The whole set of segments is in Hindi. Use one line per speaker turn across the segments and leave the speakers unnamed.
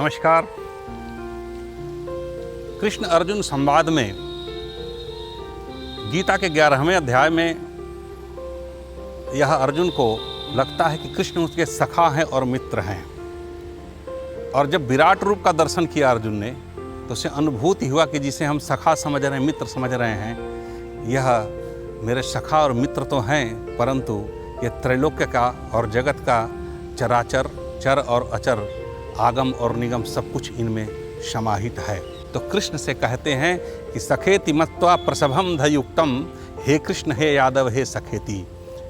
नमस्कार। कृष्ण अर्जुन संवाद में गीता के 11वें अध्याय में यह अर्जुन को लगता है कि कृष्ण उसके सखा हैं और मित्र हैं। और जब विराट रूप का दर्शन किया अर्जुन ने तो उसे अनुभूति हुआ कि जिसे हम सखा समझ रहे हैं, मित्र समझ रहे हैं, यह मेरे सखा और मित्र तो हैं, परंतु ये त्रैलोक्य का और जगत का चराचर, चर और अचर, आगम और निगम सब कुछ इनमें समाहित है। तो कृष्ण से कहते हैं कि सखेति मत्वा प्रसभम धयुक्तम, हे कृष्ण, हे यादव, हे सखेति।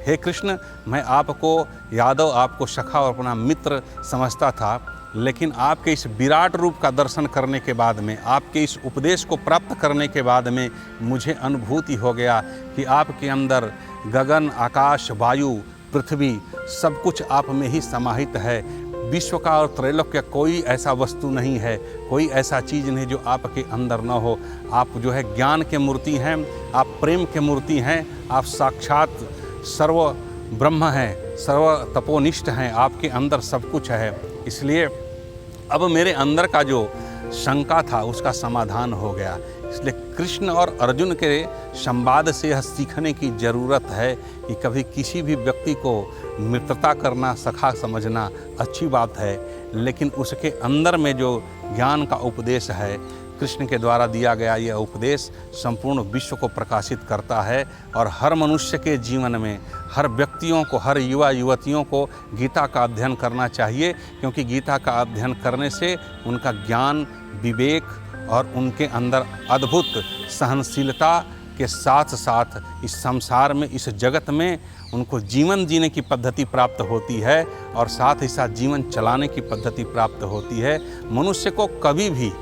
हे कृष्ण, मैं आपको यादव, आपको सखा और अपना मित्र समझता था, लेकिन आपके इस विराट रूप का दर्शन करने के बाद में, आपके इस उपदेश को प्राप्त करने के बाद में मुझे अनुभूति हो गया कि आपके अंदर गगन, आकाश, वायु, पृथ्वी सब कुछ आप में ही समाहित है। विश्व का और त्रैलोक्य कोई ऐसा वस्तु नहीं है, कोई ऐसा चीज़ नहीं जो आपके अंदर न हो। आप जो है ज्ञान के मूर्ति हैं, आप प्रेम के मूर्ति हैं, आप साक्षात सर्व ब्रह्म हैं, सर्व तपोनिष्ठ हैं, आपके अंदर सब कुछ है। इसलिए अब मेरे अंदर का जो शंका था उसका समाधान हो गया। इसलिए कृष्ण और अर्जुन के संवाद से यह सीखने की ज़रूरत है कि कभी किसी भी व्यक्ति को मित्रता करना, सखा समझना अच्छी बात है, लेकिन उसके अंदर में जो ज्ञान का उपदेश है, कृष्ण के द्वारा दिया गया यह उपदेश संपूर्ण विश्व को प्रकाशित करता है। और हर मनुष्य के जीवन में, हर व्यक्तियों को, हर युवा युवतियों को गीता का अध्ययन करना चाहिए, क्योंकि गीता का अध्ययन करने से उनका ज्ञान, विवेक और उनके अंदर अद्भुत सहनशीलता के साथ साथ इस संसार में, इस जगत में उनको जीवन जीने की पद्धति प्राप्त होती है और साथ ही साथ जीवन चलाने की पद्धति प्राप्त होती है। मनुष्य को कभी भी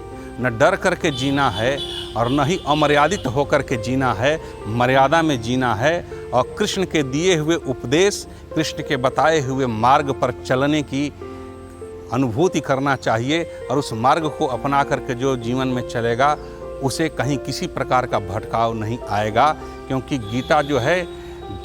न डर करके जीना है और न ही अमर्यादित होकर के जीना है, मर्यादा में जीना है। और कृष्ण के दिए हुए उपदेश, कृष्ण के बताए हुए मार्ग पर चलने की अनुभूति करना चाहिए और उस मार्ग को अपना करके जो जीवन में चलेगा उसे कहीं किसी प्रकार का भटकाव नहीं आएगा, क्योंकि गीता जो है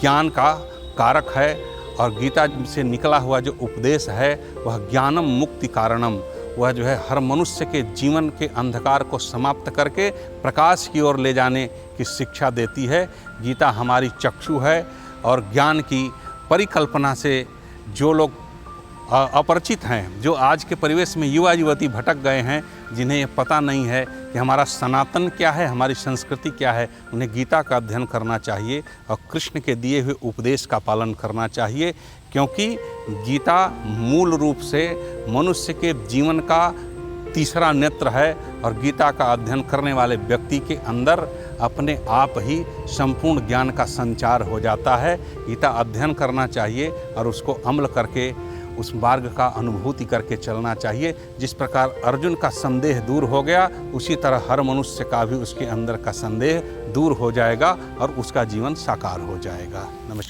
ज्ञान का कारक है और गीता से निकला हुआ जो उपदेश है वह ज्ञानम मुक्ति कारणम, वह जो है हर मनुष्य के जीवन के अंधकार को समाप्त करके प्रकाश की ओर ले जाने की शिक्षा देती है। गीता हमारी चक्षु है और ज्ञान की परिकल्पना से जो लोग अपरिचित हैं, जो आज के परिवेश में युवा युवती भटक गए हैं, जिन्हें ये पता नहीं है कि हमारा सनातन क्या है, हमारी संस्कृति क्या है, उन्हें गीता का अध्ययन करना चाहिए और कृष्ण के दिए हुए उपदेश का पालन करना चाहिए। क्योंकि गीता मूल रूप से मनुष्य के जीवन का तीसरा नेत्र है और गीता का अध्ययन करने वाले व्यक्ति के अंदर अपने आप ही संपूर्ण ज्ञान का संचार हो जाता है। गीता अध्ययन करना चाहिए और उसको अमल करके उस मार्ग का अनुभूति करके चलना चाहिए। जिस प्रकार अर्जुन का संदेह दूर हो गया, उसी तरह हर मनुष्य का भी उसके अंदर का संदेह दूर हो जाएगा और उसका जीवन साकार हो जाएगा। नमस्कार।